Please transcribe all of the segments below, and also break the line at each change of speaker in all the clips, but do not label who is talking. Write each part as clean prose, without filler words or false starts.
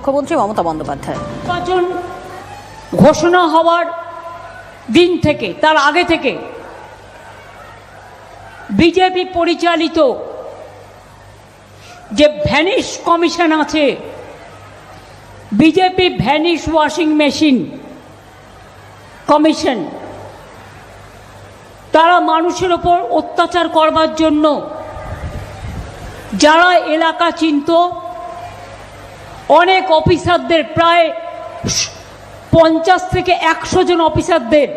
মুখ্যমন্ত্রী মমতা বন্দ্যোপাধ্যায়
নির্বাচন ঘোষণা হওয়ার দিন থেকে, তার আগে থেকে বিজেপি পরিচালিত যে ভ্যানিশ কমিশন আছে, BJP vanish washing machine commission, তারা মানুষের ওপর অত্যাচার করবার জন্য যারা এলাকা চিনত, অনেক অফিসারদের, প্রায় 50 থেকে 100 জন অফিসারদের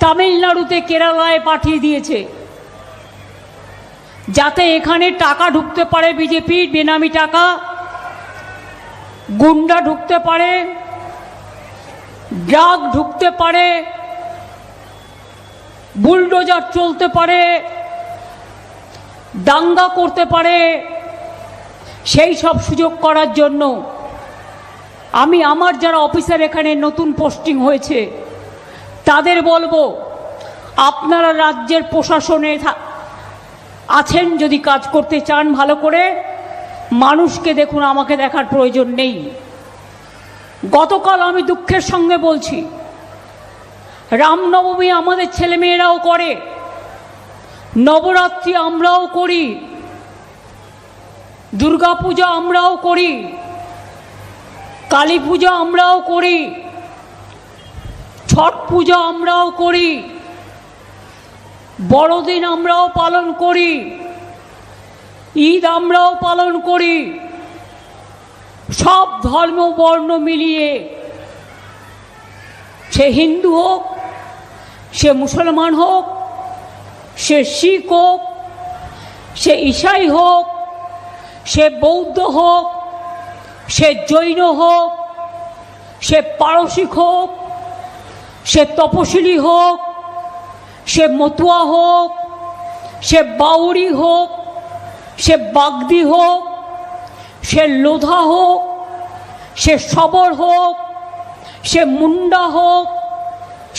তামিলনাড়ুতে, কেরালায় পাঠিয়ে দিয়েছে, যাতে এখানে টাকা ঢুকতে পারে, বিজেপির বেনামি টাকা, গুন্ডা ঢুকতে পারে, ড্রাগ ঢুকতে পারে, বুলডোজার চলতে পারে, দাঙ্গা করতে পারে। সেই সব সুযোগ করার জন্য আমি আমার যারা অফিসার এখানে নতুন পোস্টিং হয়েছে তাদের বলবো, আপনারা রাজ্যের প্রশাসনে আছেন, যদি কাজ করতে চান ভালো করে, মানুষকে দেখুন, আমাকে দেখার প্রয়োজন নেই। গতকাল আমি দুঃখের সঙ্গে বলছি, রামনবমী আমাদের ছেলেমেয়েরাও করে, নবরাত্রি আমরাও করি, দুর্গাপূজা আমরাও করি, কালী পূজা আমরাও করি, ছট পূজা আমরাও করি, বড়দিন আমরাও পালন করি, ঈদ আমরাও পালন করি, সব ধর্ম বর্ণ মিলিয়ে, সে হিন্দু হোক, সে মুসলমান হোক, সে শিখ হোক, সে ঈসাই হোক, সে বৌদ্ধ হোক, সে জৈন হোক, সে পারসিক হোক, সে তপশিলি হোক, সে মতুয়া হোক, সে বাউরি হোক, সে বাগদি হোক, সে লোধা হোক, সে সবর হোক, সে মুন্ডা হোক,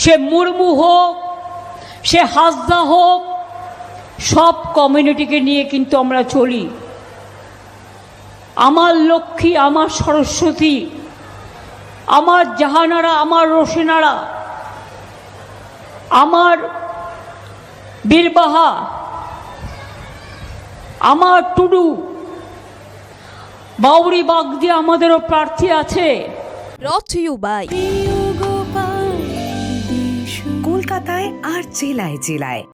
সে মুর্মু হোক, সে হাসদা হোক, সব কমিউনিটিকে নিয়ে কিন্তু আমরা চলি। আমার লক্ষ্মী, আমার সরস্বতী, আমার জাহানারা, আমার রোশেনারা, আমার বীরবাহা, আমার টুডু, বাউরি বাগদি, আমাদেরও প্রার্থী আছে।
brought to you by
কলকাতায় আর জেলায় জেলায়